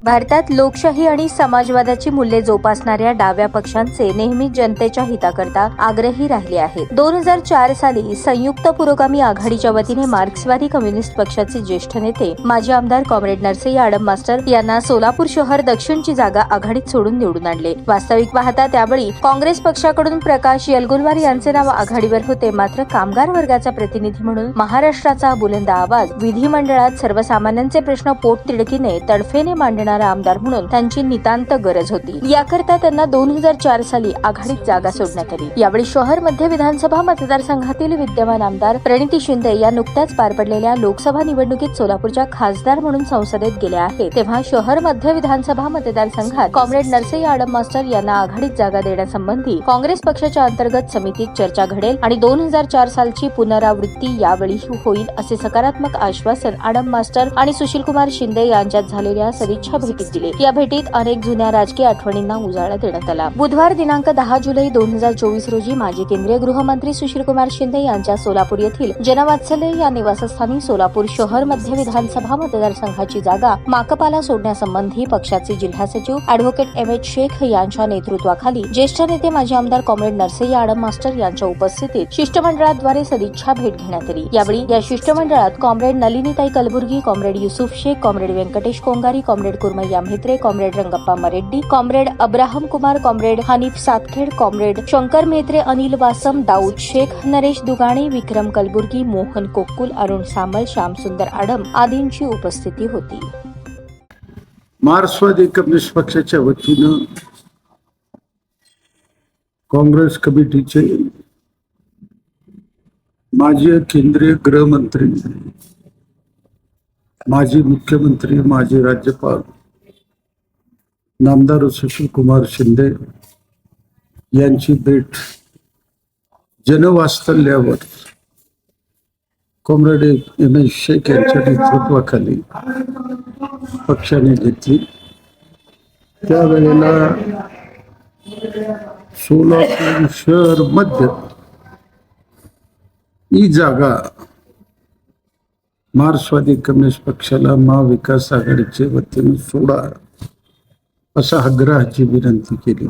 भारतात लोकशाही आणि समाजवादाची मूल्ये जोपासणाऱ्या डाव्या पक्षांचे नेहमी जनतेच्या हिताकरता आग्रही राहिले आहेत. 2004 साली संयुक्त पुरोगामी आघाडीच्या वतीने मार्क्सवादी कम्युनिस्ट पक्षाचे ज्येष्ठ नेते माजी आमदार कॉम्रेड नरसय्या आडम मास्टर यांना सोलापूर शहर दक्षिणची जागा आघाडीत सोडून निवडून आणले. वास्तविक पाहता त्यावेळी काँग्रेस पक्षाकडून प्रकाश येलगुलवार यांचे नाव आघाडीवर होते. मात्र कामगार वर्गाचा प्रतिनिधी म्हणून महाराष्ट्राचा बुलंद आवाज, विधिमंडळात सर्वसामान्यांचे प्रश्न पोटतिडकीने तडफेने मांडणारा आमदार म्हणून त्यांची नितांत गरज होती. याकरता त्यांना 2004 साली आघाडीत जागा सोडण्यात आली. यावेळी शहर मध्य विधानसभा मतदारसंघातील विद्यमान आमदार प्रणिती शिंदे या नुकत्याच पार पडलेल्या लोकसभा निवडणुकीत सोलापूरच्या खासदार म्हणून संसदेत गेल्या आहेत. तेव्हा शहर मध्य विधानसभा मतदारसंघात कॉम्रेड नरसय्या आडम मास्टर यांना आघाडीत जागा देण्यासंबंधी काँग्रेस पक्षाच्या अंतर्गत समितीत चर्चा घडेल आणि 2004 सालची पुनरावृत्ती यावेळी होईल असे सकारात्मक आश्वासन आडम मास्टर आणि सुशीलकुमार शिंदे यांच्यात झालेल्या सदिच्छा भेटीत दिले. या भेटीत अनेक जुन्या राजकीय आठवणींना उजाळा देण्यात आला. बुधवार दिनांक 10 जुलै 2024 रोजी माजी केंद्रीय गृहमंत्री सुशीलकुमार शिंदे यांच्या सोलापूर येथील जनवात्सल्य या निवासस्थानी सोलापूर शहर मध्य विधानसभा मतदारसंघाची जागा माकपाला सोडण्यासंबंधी पक्षाचे जिल्हा सचिव अॅडव्होकेट एम.एच. शेख यांच्या नेतृत्वाखाली ज्येष्ठ नेते माजी आमदार कॉम्रेड नरसय्या आडम मास्टर यांच्या उपस्थितीत शिष्टमंडळाद्वारे सदिच्छा भेट घेण्यात आली. यावेळी या शिष्टमंडळात comrade Nalinitai Kalburgi, comrade Yusuf Shaikh, comrade Venkatesh Kongari, comrade Kurmayya Mhetre, comrade Rangappa Mareddy, comrade Abraham Kumar, comrade Hanif Satkhed, comrade Shankar Mhetre, Anil Wasam, Daud Shaikh, Naresh Dugane, Vikram Kalburgi, Mohan Kokkul, Arun Samal, Shyamsundar Adam आदींची उपस्थिती होती. मार्क्सवादी कम्युनिस्ट पक्षाच्या वतीनं काँग्रेस कमिटीचे माजी केंद्रीय गृहमंत्री, माजी मुख्यमंत्री, माजी राज्यपाल नामदार सुशीलकुमार शिंदे यांची भेट जनवात्सल्यावर कॉम्रेड एम.एच. शेख यांच्या नेतृत्वाखाली पक्षाने घेतली. त्यावेळेला सोलापूर शहर मध्य ही जागा मार्क्सवादी कम्युनिस्ट पक्षाला महाविकास आघाडीच्या वतीने सोडा अशा आग्रहाची विनंती केली.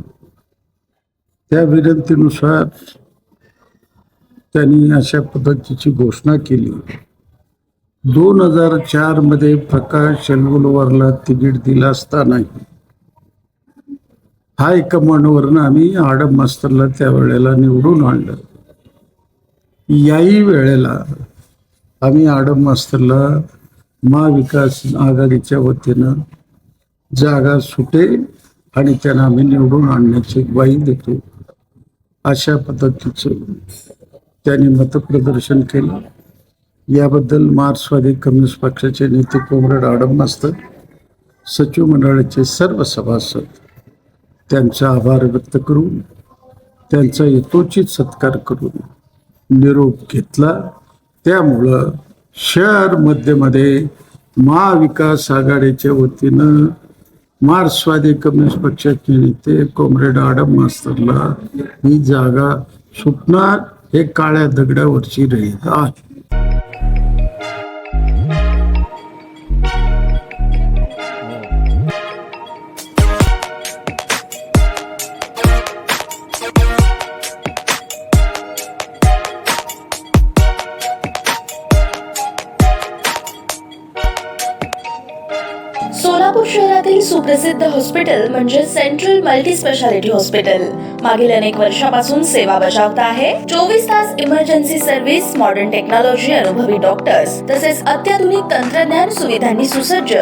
त्या विनंतीनुसार त्यांनी अशा पद्धतीची घोषणा केली. 2004 मध्ये प्रकाश येलगुलवारला तिकीट दिलं असतानाही हायकमांडवरनं आम्ही आडम मास्तरला त्यावेळेला निवडून आणलं. याही वेळेला आम्ही आडम मास्तरला महाविकास आघाडीच्या वतीनं जागा सुटेल आणि त्यांना आम्ही निवडून आणण्याची ग्वाही देतो अशा पद्धतीचं त्यांनी मतप्रदर्शन केलं. याबद्दल मार्क्सवादी कम्युनिस्ट पक्षाचे नेते कॉम्रेड आडम मास्तर, सचिव मंडळाचे सर्व सभासद त्यांचा आभार व्यक्त करून त्यांचा यथोचित सत्कार करून निरोप घेतला. त्यामुळं शहर मध्यमध्ये महाविकास आघाडीच्या वतीनं मार्क्सवादी कम्युनिस्ट पक्षाचे नेते कॉम्रेड आडम मास्तरला ही जागा सुटणार हे काळ्या दगडावरची रेघ आहे. सोलापूर शहरातील सुप्रसिद्ध हॉस्पिटल म्हणजे सेंट्रल मल्टी स्पेशालिटी हॉस्पिटल मागील अनेक वर्षापासून सेवा बजावत आहे. 24 तास इमर्जन्सी सर्व्हिस, मॉडर्न टेक्नॉलॉजी, अनुभवी डॉक्टर्स तसेच अत्याधुनिक तंत्रज्ञान सुविधांनी सुसज्ज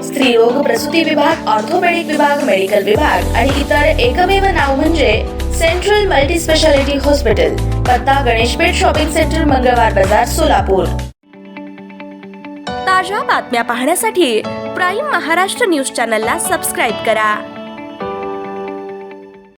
स्त्रीरोग प्रसूती विभाग, ऑर्थोपेडिक विभाग, मेडिकल विभाग आणि इतर एकमेव नाव म्हणजे सेंट्रल मल्टी स्पेशालिटी हॉस्पिटल. पत्ता गणेशपेठ शॉपिंग सेंटर, मंगळवार बाजार, सोलापूर. ताज्या बातम्या पाहण्यासाठी प्राईम महाराष्ट्र न्यूज चॅनलला सबस्क्राईब करा.